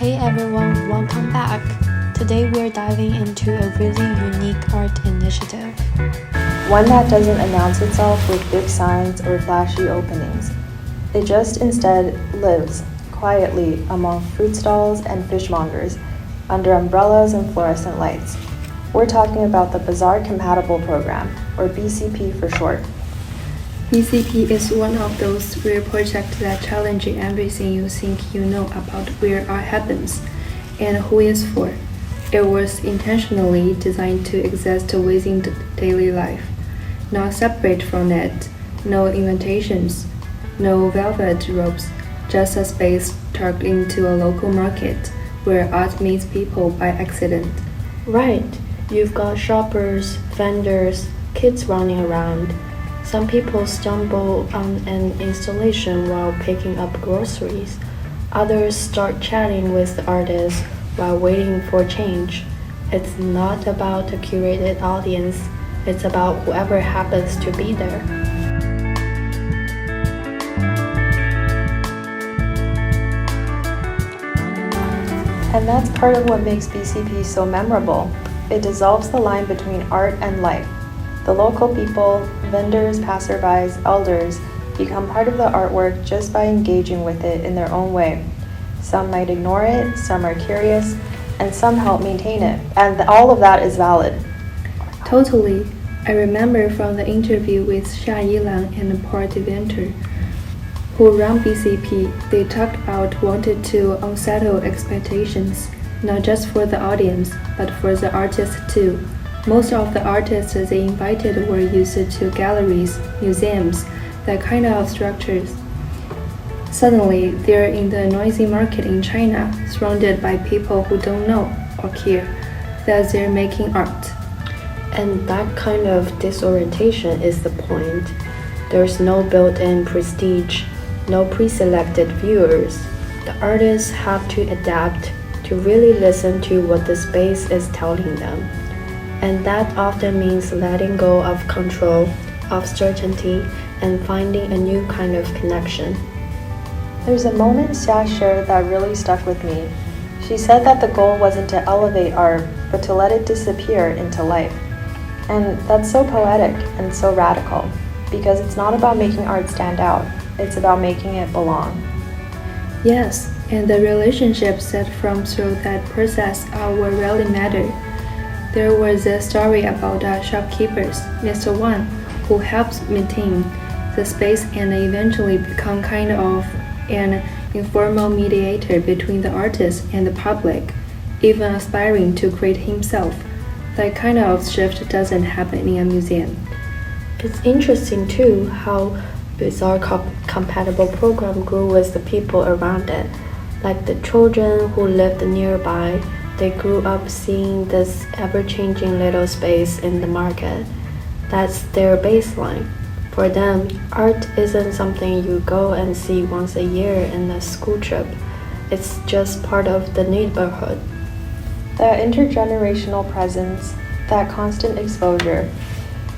Hey everyone, welcome back. Today we're diving into a really unique art initiative. One that doesn't announce itself with big signs or flashy openings. It just instead lives quietly among fruit stalls and fishmongers, under umbrellas and fluorescent lights. We're talking about the Bazaar Compatible Program, or BCP for short. BCP is one of those rare projects that challenge everything you think you know about where art happens and who it's for. It was intentionally designed to exist within daily life, not separate from it, no invitations, no velvet robes, just a space tucked into a local market where art meets people by accident. Right, you've got shoppers, vendors, kids running around. Some people stumble on an installation while picking up groceries. Others start chatting with the artist while waiting for change. It's not about a curated audience, it's about whoever happens to be there. And that's part of what makes BCP so memorable. It dissolves the line between art and life. The local people, vendors, passerbys, elders, become part of the artwork just by engaging with it in their own way. Some might ignore it, some are curious, and some help maintain it. And all of that is valid. Totally. I remember from the interview with Shuying and Paul Deventer, who run BCP, they talked about wanted to unsettle expectations, not just for the audience, but for the artists too. Most of the artists they invited were used to galleries, museums, that kind of structures. Suddenly, they're in the noisy market in China, surrounded by people who don't know or care that they're making art. And that kind of disorientation is the point. There's no built-in prestige, no pre-selected viewers. The artists have to adapt to really listen to what the space is telling them. And that often means letting go of control, of certainty, and finding a new kind of connection. There's a moment Xia shared that really stuck with me. She said that the goal wasn't to elevate art, but to let it disappear into life. And that's so poetic and so radical, because it's not about making art stand out, it's about making it belong. Yes, and the relationships that form through that process are what really matter. There was a story about shopkeepers, Mr. Wang, who helps maintain the space and eventually become kind of an informal mediator between the artist and the public, even aspiring to create himself. That kind of shift doesn't happen in a museum. It's interesting too how Bazaar Compatible Program grew with the people around it, like the children who lived nearby. They grew up seeing this ever-changing little space in the market. That's their baseline. For them, art isn't something you go and see once a year in a school trip. It's just part of the neighborhood. That intergenerational presence, that constant exposure,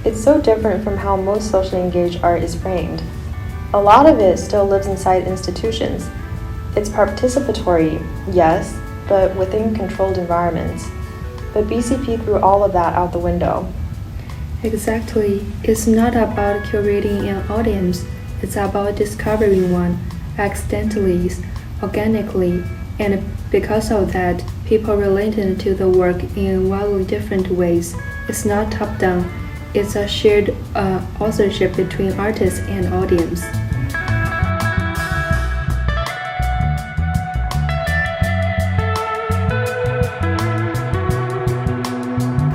it's so different from how most socially engaged art is framed. A lot of it still lives inside institutions. It's participatory, yes, but within controlled environments. But BCP threw all of that out the window. Exactly. It's not about curating an audience, it's about discovering one, accidentally, organically, and because of that, people related to the work in wildly different ways. It's not top-down, it's a shared authorship between artist and audience.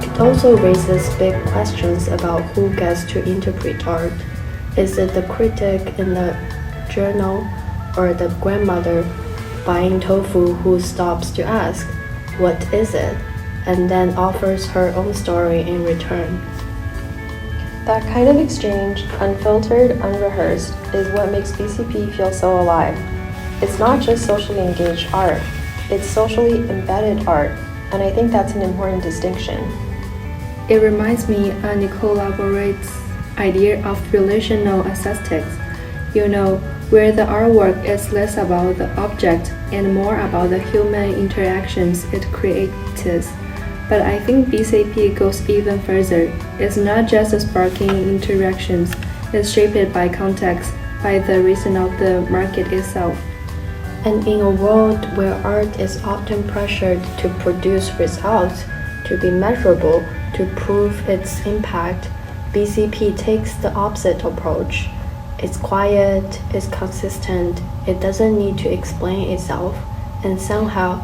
It also raises big questions about who gets to interpret art. Is it the critic in the journal or the grandmother buying tofu who stops to ask, "What is it?" and then offers her own story in return? That kind of exchange, unfiltered, unrehearsed, is what makes BCP feel so alive. It's not just socially engaged art, it's socially embedded art, and I think that's an important distinction. It reminds me of Nicole Laborate's idea of relational aesthetics. where the artwork is less about the object and more about the human interactions it creates. But I think BCP goes even further. It's not just sparking interactions, it's shaped by context, by the reason of the market itself. And in a world where art is often pressured to produce results, to be measurable, to prove its impact, BCP takes the opposite approach. It's quiet, it's consistent, it doesn't need to explain itself, and somehow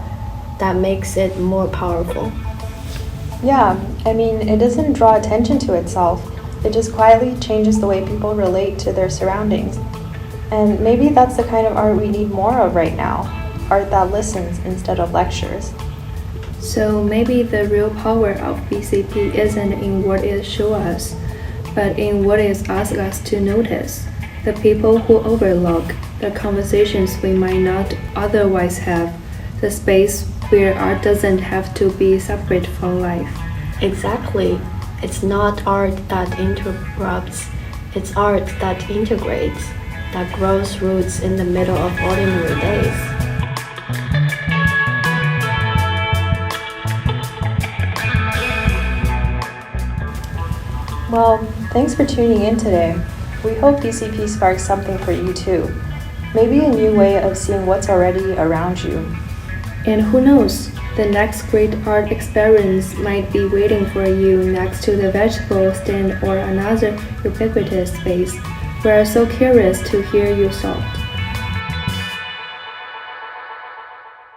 that makes it more powerful. Yeah, I mean, it doesn't draw attention to itself. It just quietly changes the way people relate to their surroundings. And maybe that's the kind of art we need more of right now, art that listens instead of lectures. So maybe the real power of BCP isn't in what it shows us, but in what it asks us to notice. The people who overlook, the conversations we might not otherwise have, the space where art doesn't have to be separate from life. Exactly. It's not art that interrupts, it's art that integrates, that grows roots in the middle of ordinary days. Well, thanks for tuning in today. We hope BCP sparks something for you too. Maybe a new way of seeing what's already around you. And who knows, the next great art experience might be waiting for you next to the vegetable stand or another ubiquitous space. We are so curious to hear your thoughts.